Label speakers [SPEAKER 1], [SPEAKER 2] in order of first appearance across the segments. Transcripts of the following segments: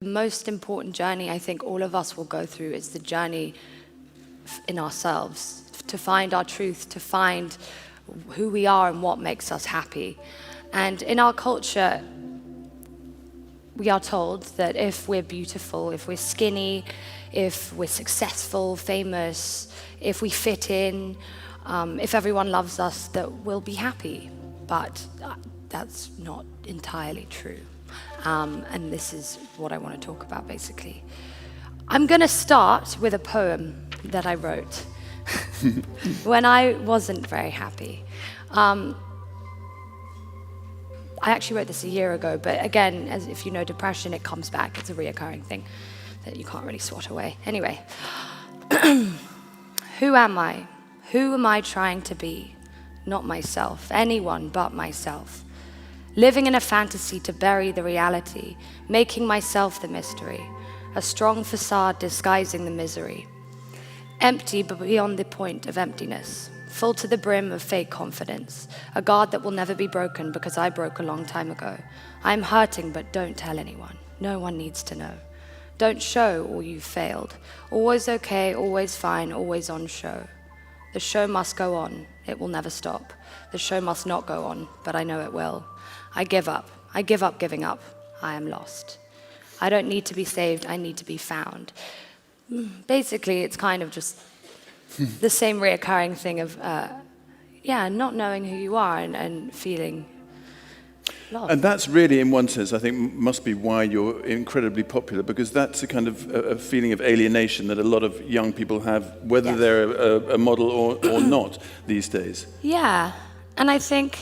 [SPEAKER 1] The most important journey I think all of us will go through is the journey in ourselves, to find our truth, to find who we are and what makes us happy. And in our culture, we are told that if we're beautiful, if we're skinny, if we're successful, famous, if we fit in, if everyone loves us, that we'll be happy. But that's not entirely true. And this is what I want to talk about, basically. I'm going to start with a poem that I wrote when I wasn't very happy. I actually wrote this a year ago, but again, as if you know depression, it comes back. It's a reoccurring thing that you can't really swat away. Anyway, who am I? Who am I trying to be? Not myself, anyone but myself. Living in a fantasy to bury the reality, making myself the mystery, a strong facade disguising the misery. Empty but beyond the point of emptiness, full to the brim of fake confidence, a guard that will never be broken because I broke a long time ago. I'm hurting, but don't tell anyone. No one needs to know. Don't show all you've failed. Always okay, always fine, always on show. The show must go on. It will never stop. The show must not go on, but I know it will. I give up. I give up giving up. I am lost. I don't need to be saved. I need to be found. Basically, it's kind of just the same reoccurring thing of, not knowing who you are and feeling lost.
[SPEAKER 2] And that's really, in one sense, I think must be why you're incredibly popular, because that's a kind of a feeling of alienation that a lot of young people have, whether they're a model or not these days.
[SPEAKER 1] Yeah, and I think,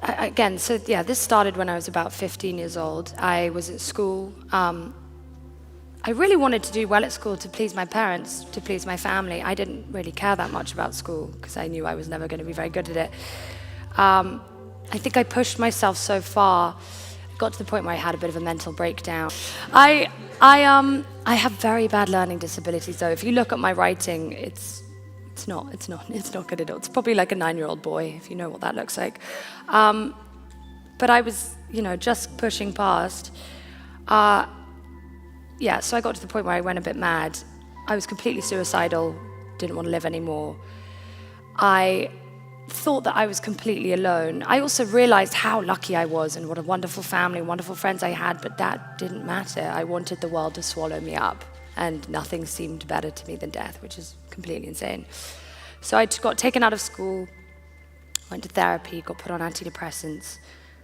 [SPEAKER 1] again, this started when I was about 15 years old. I was at school. I really wanted to do well at school to please my parents, to please my family. I didn't really care that much about school because I knew I was never going to be very good at it. I think I pushed myself so far. It got to the point where I had a bit of a mental breakdown. I have very bad learning disabilities, though. If you look at my writing, it's not good at all. It's probably like a 9-year-old boy, if you know what that looks like. But I was, just pushing past. So I got to the point where I went a bit mad. I was completely suicidal, didn't want to live anymore. I thought that I was completely alone. I also realized how lucky I was and what a wonderful family, wonderful friends I had, but that didn't matter. I wanted the world to swallow me up, and nothing seemed better to me than death, which is completely insane. So I got taken out of school, went to therapy, got put on antidepressants,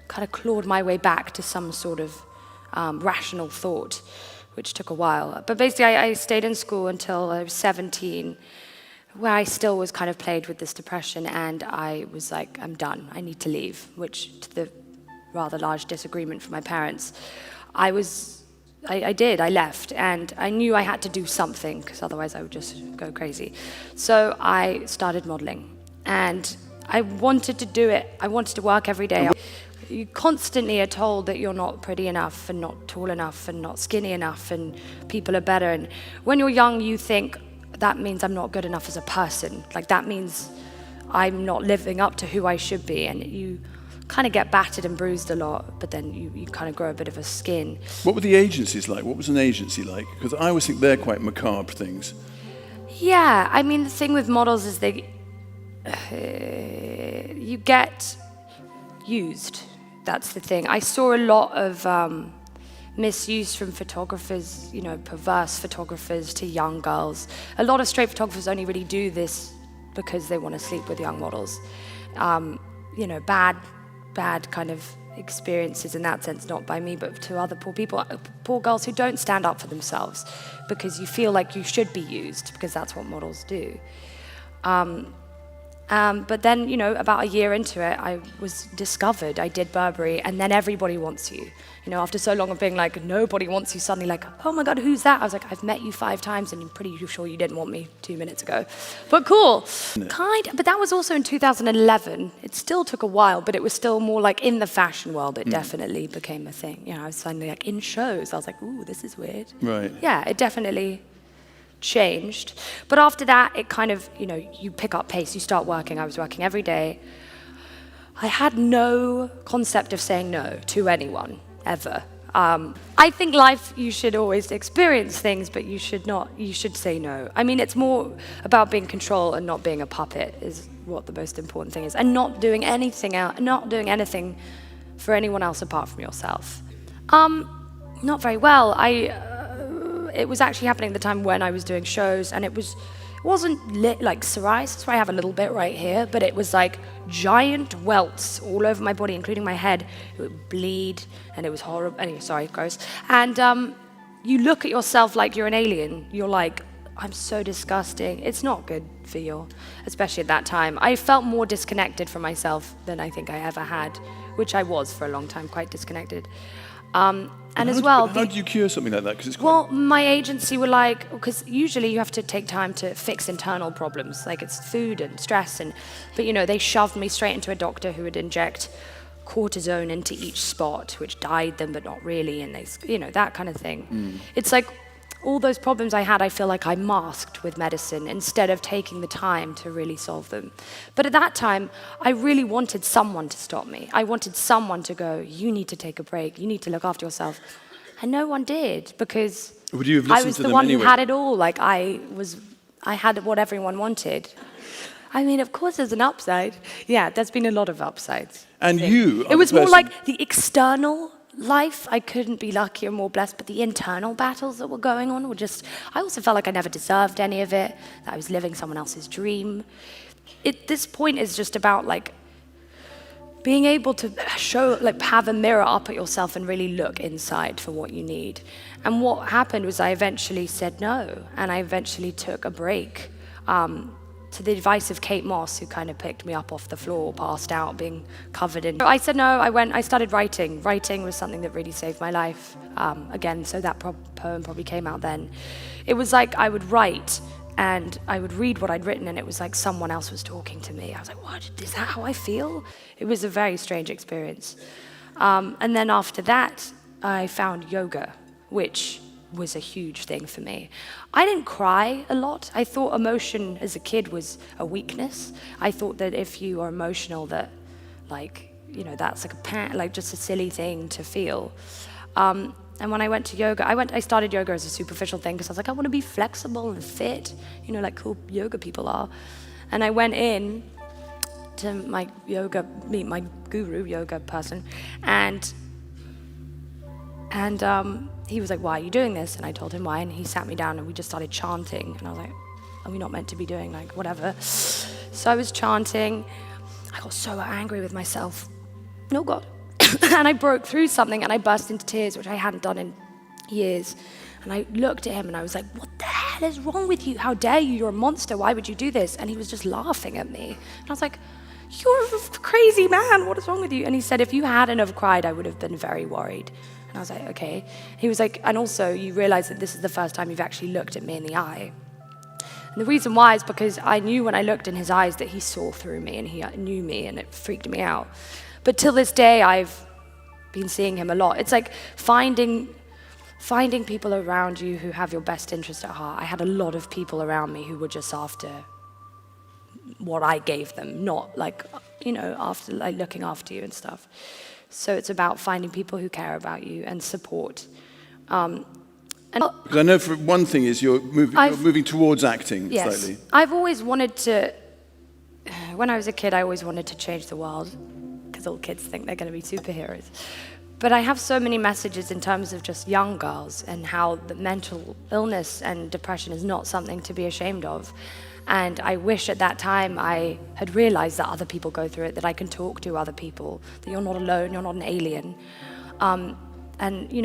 [SPEAKER 1] kind of clawed my way back to some sort of rational thought, which took a while. But basically, I stayed in school until I was 17, where I still was kind of plagued with this depression, and I was like, I'm done, I need to leave, which, to the rather large disagreement from my parents, I did, I left, and I knew I had to do something, because otherwise I would just go crazy. So I started modeling, and I wanted to do it. I wanted to work every day. You constantly are told that you're not pretty enough, and not tall enough, and not skinny enough, and people are better. And when you're young, you think, that means I'm not good enough as a person. Like, that means I'm not living up to who I should be. And you kind of get battered and bruised a lot, but then you kind of grow a bit of a skin.
[SPEAKER 2] What were the agencies like? What was an agency like? Because I always think they're quite macabre things.
[SPEAKER 1] Yeah, I mean, the thing with models is you get used. That's the thing. I saw a lot of misuse from photographers, perverse photographers to young girls. A lot of straight photographers only really do this because they want to sleep with young models. Bad kind of experiences in that sense, not by me, but to other poor people, poor girls who don't stand up for themselves because you feel like you should be used, because that's what models do. But then, about a year into it, I was discovered. I did Burberry, and then everybody wants you. After so long of being like, nobody wants you, suddenly like, oh my God, who's that? I was like, I've met you 5 times, and I'm pretty sure you didn't want me 2 minutes ago. But cool. But that was also in 2011. It still took a while, but it was still more like in the fashion world. It definitely became a thing. I was suddenly like in shows. I was like, ooh, this is weird.
[SPEAKER 2] Right.
[SPEAKER 1] Yeah, it definitely changed. But after that, it kind of, you pick up pace, you start working. I was working every day. I had no concept of saying no to anyone, ever. I think life, you should always experience things, but you should say no. I mean, it's more about being control and not being a puppet is what the most important thing is. And not doing anything for anyone else apart from yourself. Not very well. It was actually happening at the time when I was doing shows, and it wasn't lit like psoriasis, where I have a little bit right here, but it was like giant welts all over my body, including my head. It would bleed, and it was horrible. Anyway, sorry, gross. And you look at yourself like you're an alien. You're like, I'm so disgusting. It's not good for you, especially at that time. I felt more disconnected from myself than I think I ever had, which I was for a long time, quite disconnected. And as well,
[SPEAKER 2] how do you cure something like that? 'Cause it's
[SPEAKER 1] well, my agency were like, because usually you have to take time to fix internal problems, like it's food and stress, but they shoved me straight into a doctor who would inject cortisone into each spot, which dyed them, but not really, and that kind of thing. It's like all those problems I had, I feel like I masked with medicine instead of taking the time to really solve them. But at that time, I really wanted someone to stop me. I wanted someone to go, you need to take a break, you need to look after yourself. And no one did, because
[SPEAKER 2] Would you have
[SPEAKER 1] I
[SPEAKER 2] listened
[SPEAKER 1] was
[SPEAKER 2] to
[SPEAKER 1] the
[SPEAKER 2] them
[SPEAKER 1] one
[SPEAKER 2] anyway?
[SPEAKER 1] who had it all. Like I had what everyone wanted. I mean, of course there's an upside. Yeah, there's been a lot of upsides.
[SPEAKER 2] And you are
[SPEAKER 1] It was
[SPEAKER 2] the
[SPEAKER 1] more
[SPEAKER 2] person-
[SPEAKER 1] like the external life, I couldn't be luckier, more blessed, but the internal battles that were going on were just, I also felt like I never deserved any of it, that I was living someone else's dream. This point is just about like being able to have a mirror up at yourself and really look inside for what you need. And what happened was I eventually said no, and I eventually took a break. To the advice of Kate Moss, who kind of picked me up off the floor, passed out, being covered in... I said no, I started writing. Writing was something that really saved my life. Again, so that poem probably came out then. It was like I would write, and I would read what I'd written, and it was like someone else was talking to me. I was like, what, is that how I feel? It was a very strange experience. And then after that, I found yoga, which was a huge thing for me. I didn't cry a lot. I thought emotion as a kid was a weakness. I thought that if you are emotional, that that's like just a silly thing to feel. And when I went to yoga, I started yoga as a superficial thing because I was like, I want to be flexible and fit, like cool yoga people are. And I went in to meet my guru yoga person, and he was like, why are you doing this? And I told him why, and he sat me down and we just started chanting. And I was like, are we not meant to be doing whatever? So I was chanting. I got so angry with myself. No, God. And I broke through something and I burst into tears, which I hadn't done in years. And I looked at him and I was like, what the hell is wrong with you? How dare you? You're a monster. Why would you do this? And he was just laughing at me. And I was like, you're a crazy man. What is wrong with you? And he said, if you hadn't have cried, I would have been very worried. And I was like, okay. He was like, and also you realize that this is the first time you've actually looked at me in the eye. And the reason why is because I knew when I looked in his eyes that he saw through me and he knew me, and it freaked me out. But till this day, I've been seeing him a lot. It's like finding people around you who have your best interest at heart. I had a lot of people around me who were just after what I gave them, not after looking after you and stuff. So it's about finding people who care about you and support.
[SPEAKER 2] Because I know for one thing is you're moving towards acting slightly.
[SPEAKER 1] I've always wanted to, when I was a kid, I always wanted to change the world, because all kids think they're going to be superheroes. But I have so many messages in terms of just young girls and how the mental illness and depression is not something to be ashamed of. And I wish at that time I had realized that other people go through it, that I can talk to other people, that you're not alone, you're not an alien. And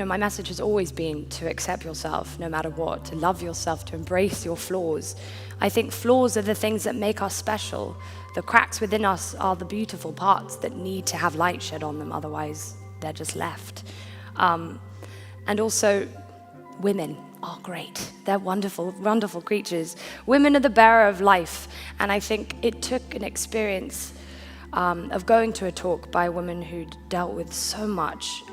[SPEAKER 1] my message has always been to accept yourself no matter what, to love yourself, to embrace your flaws. I think flaws are the things that make us special. The cracks within us are the beautiful parts that need to have light shed on them, otherwise they're just left. And also, women are great. They're wonderful, wonderful creatures. Women are the bearer of life, and I think it took an experience of going to a talk by a woman who'd dealt with so much,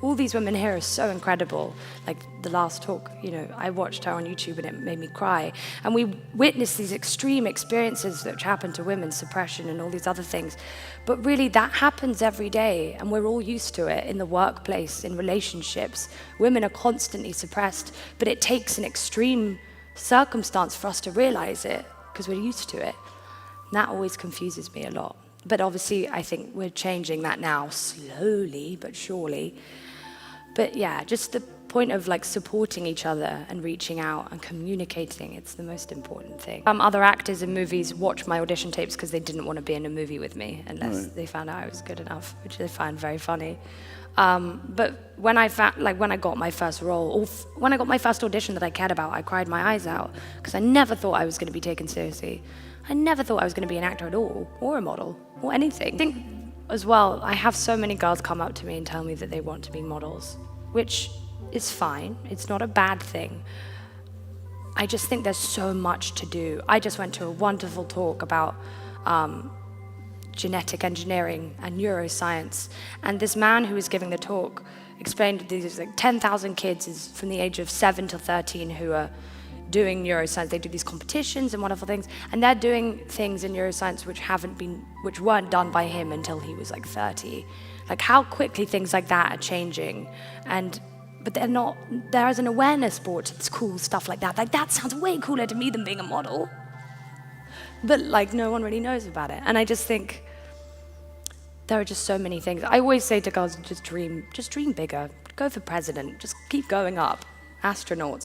[SPEAKER 1] all these women here are so incredible. Like the last talk, I watched her on YouTube and it made me cry. And we witnessed these extreme experiences which happen to women, suppression and all these other things. But really that happens every day and we're all used to it in the workplace, in relationships. Women are constantly suppressed, but it takes an extreme circumstance for us to realize it because we're used to it. And that always confuses me a lot. But obviously, I think we're changing that now, slowly but surely. But yeah, just the point of like supporting each other and reaching out and communicating, it's the most important thing. Other actors in movies watch my audition tapes because they didn't want to be in a movie with me unless they found out I was good enough, which they find very funny. But when I got my first role, or when I got my first audition that I cared about, I cried my eyes out because I never thought I was going to be taken seriously. I never thought I was going to be an actor at all, or a model, or anything. I think as well, I have so many girls come up to me and tell me that they want to be models, which is fine. It's not a bad thing. I just think there's so much to do. I just went to a wonderful talk about genetic engineering and neuroscience, and this man who was giving the talk explained these 10,000 kids from the age of 7 to 13 who are doing neuroscience. They do these competitions and wonderful things, and they're doing things in neuroscience which weren't done by him until he was 30. Like how quickly things like that are changing, but they're not. There is an awareness board to cool stuff like that. Like that sounds way cooler to me than being a model, but no one really knows about it. And I just think there are just so many things. I always say to girls, just dream bigger. Go for president. Just keep going up. Astronauts.